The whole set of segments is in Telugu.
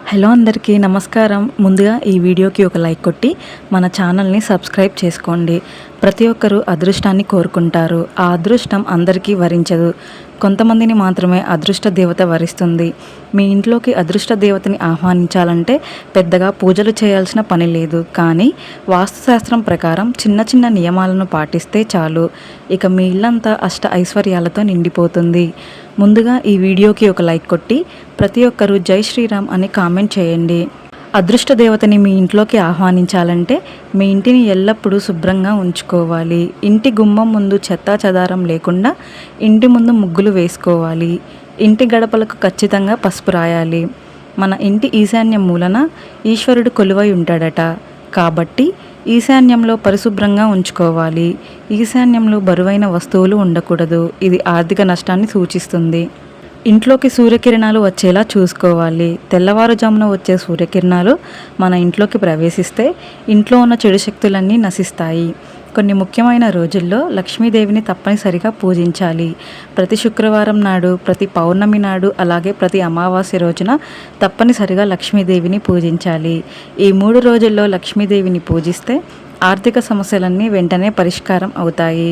హలో అందరికీ నమస్కారం. ముందుగా ఈ వీడియోకి ఒక లైక్ కొట్టి మన ఛానల్ని సబ్స్క్రైబ్ చేసుకోండి. ప్రతి ఒక్కరూ అదృష్టాన్ని కోరుకుంటారు. ఆ అదృష్టం అందరికీ వరించదు. కొంతమందిని మాత్రమే అదృష్ట దేవత వరిస్తుంది. మీ ఇంట్లోకి అదృష్ట దేవతని ఆహ్వానించాలంటే పెద్దగా పూజలు చేయాల్సిన పని లేదు. కానీ వాస్తుశాస్త్రం ప్రకారం చిన్న చిన్న నియమాలను పాటిస్తే చాలు. ఇక మీ ఇల్లంతా అష్ట ఐశ్వర్యాలతో నిండిపోతుంది. ముందుగా ఈ వీడియోకి ఒక లైక్ కొట్టి ప్రతి ఒక్కరూ జై శ్రీరామ్ అని కామెంట్ చేయండి. అదృష్ట దేవతని మీ ఇంట్లోకి ఆహ్వానించాలంటే మీ ఇంటిని ఎల్లప్పుడూ శుభ్రంగా ఉంచుకోవాలి. ఇంటి గుమ్మం ముందు చెత్తా చెదారం లేకుండా ఇంటి ముందు ముగ్గులు వేసుకోవాలి. ఇంటి గడపలకు ఖచ్చితంగా పసుపు రాయాలి. మన ఇంటి ఈశాన్య మూలన ఈశ్వరుడు కొలువై ఉంటాడట. కాబట్టి ఈశాన్యంలో పరిశుభ్రంగా ఉంచుకోవాలి. ఈశాన్యంలో బరువైన వస్తువులు ఉండకూడదు. ఇది ఆర్థిక నష్టాన్ని సూచిస్తుంది. ఇంట్లోకి సూర్యకిరణాలు వచ్చేలా చూసుకోవాలి. తెల్లవారుజామున వచ్చే సూర్యకిరణాలు మన ఇంట్లోకి ప్రవేశిస్తే ఇంట్లో ఉన్న చెడు శక్తులన్నీ నశిస్తాయి. కొన్ని ముఖ్యమైన రోజుల్లో లక్ష్మీదేవిని తప్పనిసరిగా పూజించాలి. ప్రతి శుక్రవారం నాడు, ప్రతి పౌర్ణమి నాడు, అలాగే ప్రతి అమావాస్య రోజున తప్పనిసరిగా లక్ష్మీదేవిని పూజించాలి. ఈ 3 రోజుల్లో లక్ష్మీదేవిని పూజిస్తే ఆర్థిక సమస్యలన్నీ వెంటనే పరిష్కారం అవుతాయి.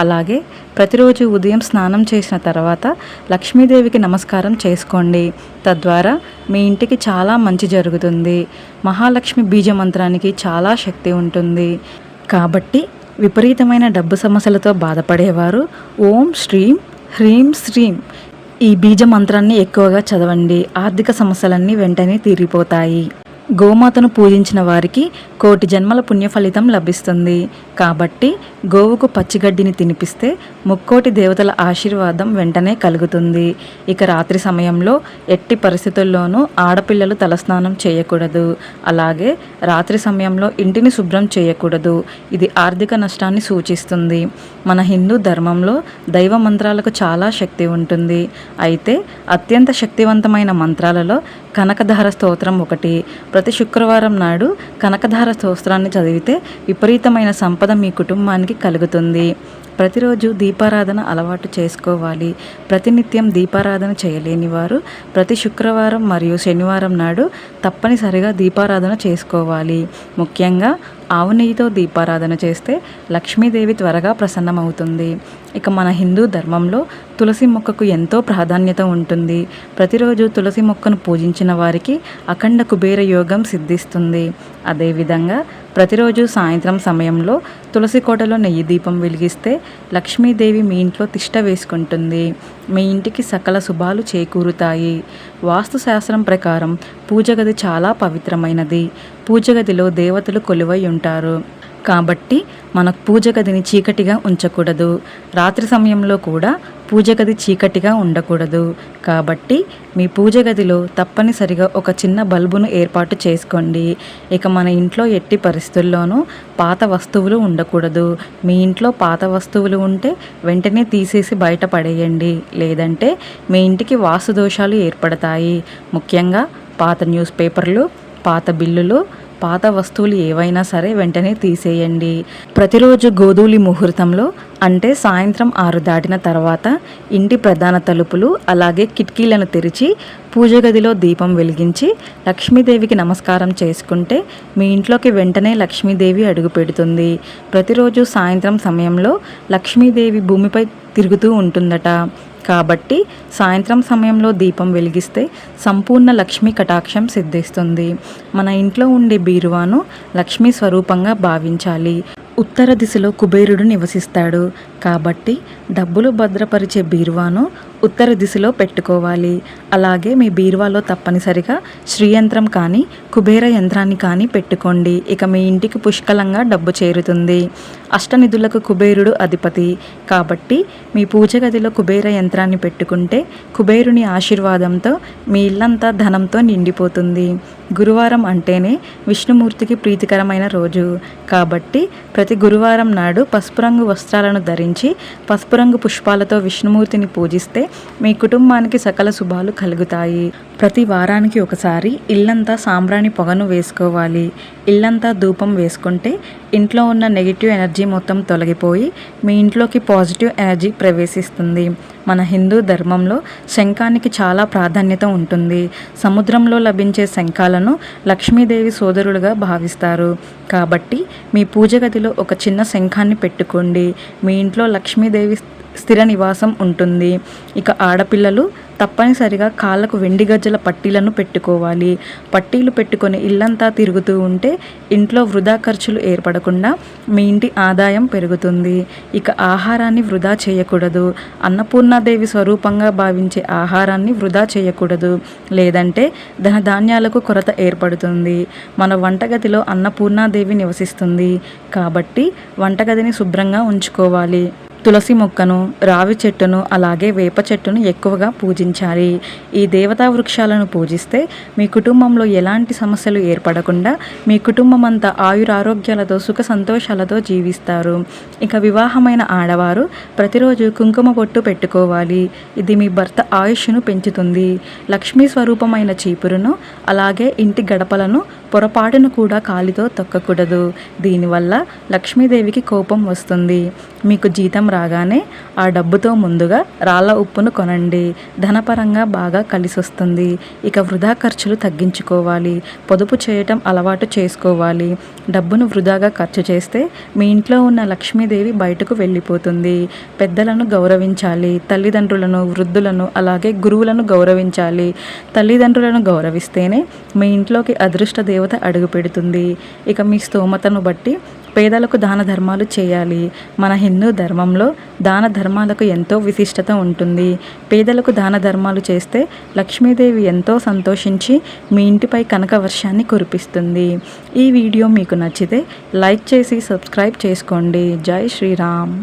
అలాగే ప్రతిరోజు ఉదయం స్నానం చేసిన తర్వాత లక్ష్మీదేవికి నమస్కారం చేసుకోండి. తద్వారా మీ ఇంటికి చాలా మంచి జరుగుతుంది. మహాలక్ష్మి బీజ మంత్రానికి చాలా శక్తి ఉంటుంది. కాబట్టి విపరీతమైన డబ్బు సమస్యలతో బాధపడేవారు ఓం శ్రీం హ్రీం శ్రీం ఈ బీజ మంత్రాన్ని ఎక్కువగా చదవండి. ఆర్థిక సమస్యలన్నీ వెంటనే తీరిపోతాయి. గోమాతను పూజించిన వారికి 1,000,000 జన్మల పుణ్యఫలితం లభిస్తుంది. కాబట్టి గోవుకు పచ్చిగడ్డిని తినిపిస్తే 3,000,000 దేవతల ఆశీర్వాదం వెంటనే కలుగుతుంది. ఇక రాత్రి సమయంలో ఎట్టి పరిస్థితుల్లోనూ ఆడపిల్లలు తలస్నానం చేయకూడదు. అలాగే రాత్రి సమయంలో ఇంటిని శుభ్రం చేయకూడదు. ఇది ఆర్థిక నష్టాన్ని సూచిస్తుంది. మన హిందూ ధర్మంలో దైవ మంత్రాలకు చాలా శక్తి ఉంటుంది. అయితే అత్యంత శక్తివంతమైన మంత్రాలలో కనకధార స్తోత్రం ఒకటి. ప్రతి శుక్రవారం నాడు కనకధార స్తోత్రాన్ని చదివితే విపరీతమైన సంపద మీ కుటుంబానికి కలుగుతుంది. ప్రతిరోజు దీపారాధన అలవాటు చేసుకోవాలి. ప్రతినిత్యం దీపారాధన చేయలేని వారు ప్రతి శుక్రవారం మరియు శనివారం నాడు తప్పనిసరిగా దీపారాధన చేసుకోవాలి. ముఖ్యంగా ఆవు నెయ్యితో దీపారాధన చేస్తే లక్ష్మీదేవి త్వరగా ప్రసన్నమవుతుంది. ఇక మన హిందూ ధర్మంలో తులసి మొక్కకు ఎంతో ప్రాధాన్యత ఉంటుంది. ప్రతిరోజు తులసి మొక్కను పూజించిన వారికి అఖండ కుబేర యోగం సిద్ధిస్తుంది. అదేవిధంగా ప్రతిరోజు సాయంత్రం సమయంలో తులసి కోటలో నెయ్యి దీపం వెలిగిస్తే లక్ష్మీదేవి మీ ఇంట్లో తిష్ట వేసుకుంటుంది. మీ ఇంటికి సకల శుభాలు చేకూరుతాయి. వాస్తుశాస్త్రం ప్రకారం పూజ గది చాలా పవిత్రమైనది. పూజ గదిలో దేవతలు కొలువై ఉంటారు. కాబట్టి మన పూజ గదిని చీకటిగా ఉంచకూడదు. రాత్రి సమయంలో కూడా పూజ గది చీకటిగా ఉండకూడదు. కాబట్టి మీ పూజ గదిలో తప్పనిసరిగా ఒక చిన్న బల్బును ఏర్పాటు చేసుకోండి. ఇక మన ఇంట్లో ఎట్టి పరిస్థితుల్లోనూ పాత వస్తువులు ఉండకూడదు. మీ ఇంట్లో పాత వస్తువులు ఉంటే వెంటనే తీసేసి బయట పడేయండి. లేదంటే మీ ఇంటికి వాస్తు దోషాలు ఏర్పడతాయి. ముఖ్యంగా పాత న్యూస్ పేపర్లు, పాత బిల్లులు, పాత వస్తువులు ఏవైనా సరే వెంటనే తీసేయండి. ప్రతిరోజు గోధూళి ముహూర్తంలో అంటే సాయంత్రం 6 దాటిన తర్వాత ఇంటి ప్రధాన తలుపులు అలాగే కిటికీలను తెరిచి పూజ గదిలో దీపం వెలిగించి లక్ష్మీదేవికి నమస్కారం చేసుకుంటే మీ ఇంట్లోకి వెంటనే లక్ష్మీదేవి అడుగు పెడుతుంది. ప్రతిరోజు సాయంత్రం సమయంలో లక్ష్మీదేవి భూమిపై తిరుగుతూ ఉంటుందట. కాబట్టి సాయంత్రం సమయంలో దీపం వెలిగిస్తే సంపూర్ణ లక్ష్మీ కటాక్షం సిద్ధిస్తుంది. మన ఇంట్లో ఉండే బీరువాను లక్ష్మీ స్వరూపంగా భావించాలి. ఉత్తర దిశలో కుబేరుడు నివసిస్తాడు. కాబట్టి డబ్బులు భద్రపరిచే బీరువాను ఉత్తర దిశలో పెట్టుకోవాలి. అలాగే మీ బీరువాలో తప్పనిసరిగా శ్రీయంత్రం కానీ కుబేర యంత్రాన్ని కానీ పెట్టుకోండి. ఇక మీ ఇంటికి పుష్కలంగా డబ్బు చేరుతుంది. అష్టనిధులకు కుబేరుడు అధిపతి. కాబట్టి మీ పూజ గదిలో కుబేర యంత్రాన్ని పెట్టుకుంటే కుబేరుని ఆశీర్వాదంతో మీ ఇల్లంతా ధనంతో నిండిపోతుంది. గురువారం అంటేనే విష్ణుమూర్తికి ప్రీతికరమైన రోజు. కాబట్టి ప్రతి గురువారం నాడు పసుపు రంగు వస్త్రాలను ధరించి పసుపు రంగు పుష్పాలతో విష్ణుమూర్తిని పూజిస్తే మీ కుటుంబానికి సకల శుభాలు కలుగుతాయి. ప్రతి వారానికి ఒకసారి ఇల్లంతా సాంబ్రాణి పొగను వేసుకోవాలి. ఇల్లంతా ధూపం వేసుకుంటే ఇంట్లో ఉన్న నెగిటివ్ ఎనర్జీ మొత్తం తొలగిపోయి మీ ఇంట్లోకి పాజిటివ్ ఎనర్జీ ప్రవేశిస్తుంది. మన హిందూ ధర్మంలో శంఖానికి చాలా ప్రాధాన్యత ఉంటుంది. సముద్రంలో లభించే శంఖాలను లక్ష్మీదేవి సోదరులుగా భావిస్తారు. కాబట్టి మీ పూజ గదిలో ఒక చిన్న శంఖాన్ని పెట్టుకోండి. మీ ఇంట్లో లక్ష్మీదేవి స్థిర నివాసం ఉంటుంది. ఇక ఆడపిల్లలు తప్పనిసరిగా కాళ్ళకు వెండి గజ్జల పట్టీలను పెట్టుకోవాలి. పట్టీలు పెట్టుకొని ఇల్లంతా తిరుగుతూ ఉంటే ఇంట్లో వృధా ఖర్చులు ఏర్పడకుండా మీ ఇంటి ఆదాయం పెరుగుతుంది. ఇక ఆహారాన్ని వృధా చేయకూడదు. అన్నపూర్ణాదేవి స్వరూపంగా భావించే ఆహారాన్ని వృధా చేయకూడదు, లేదంటే ధనధాన్యాలకు కొరత ఏర్పడుతుంది. మన వంటగదిలో అన్నపూర్ణాదేవి నివసిస్తుంది కాబట్టి వంటగదిని శుభ్రంగా ఉంచుకోవాలి. తులసి మొక్కను, రావి చెట్టును, అలాగే వేప చెట్టును ఎక్కువగా పూజించాలి. ఈ దేవతా వృక్షాలను పూజిస్తే మీ కుటుంబంలో ఎలాంటి సమస్యలు ఏర్పడకుండా మీ కుటుంబం అంతా ఆయురారోగ్యాలతో సుఖ సంతోషాలతో జీవిస్తారు. ఇక వివాహమైన ఆడవారు ప్రతిరోజు కుంకుమ బొట్టు పెట్టుకోవాలి. ఇది మీ భర్త ఆయుష్ను పెంచుతుంది. లక్ష్మీ స్వరూపమైన చీపురును, అలాగే ఇంటి గడపలను పొరపాటును కూడా కాలితో తొక్కకూడదు. దీనివల్ల లక్ష్మీదేవికి కోపం వస్తుంది. మీకు జీతం రాగానే ఆ డబ్బుతో ముందుగా రాళ్ళ ఉప్పును కొనండి. ధనపరంగా బాగా కలిసొస్తుంది. ఇక వృధా ఖర్చులు తగ్గించుకోవాలి. పొదుపు చేయటం అలవాటు చేసుకోవాలి. డబ్బును వృధాగా ఖర్చు చేస్తే మీ ఇంట్లో ఉన్న లక్ష్మీదేవి బయటకు వెళ్ళిపోతుంది. పెద్దలను గౌరవించాలి. తల్లిదండ్రులను, వృద్ధులను, అలాగే గురువులను గౌరవించాలి. తల్లిదండ్రులను గౌరవిస్తేనే మీ ఇంట్లోకి అదృష్ట దేవత అడుగు పెడుతుంది. ఇక మీ స్తోమతను బట్టి పేదలకు దాన ధర్మాలు చేయాలి. మన హిందూ ధర్మంలో దాన ధర్మాలకు ఎంతో విశిష్టత ఉంటుంది. పేదలకు దాన ధర్మాలు చేస్తే లక్ష్మీదేవి ఎంతో సంతోషించి మీ ఇంటిపై కనక వర్షాన్ని కురిపిస్తుంది. ఈ వీడియో మీకు నచ్చితే లైక్ చేసి సబ్స్క్రైబ్ చేసుకోండి. జై శ్రీరామ్.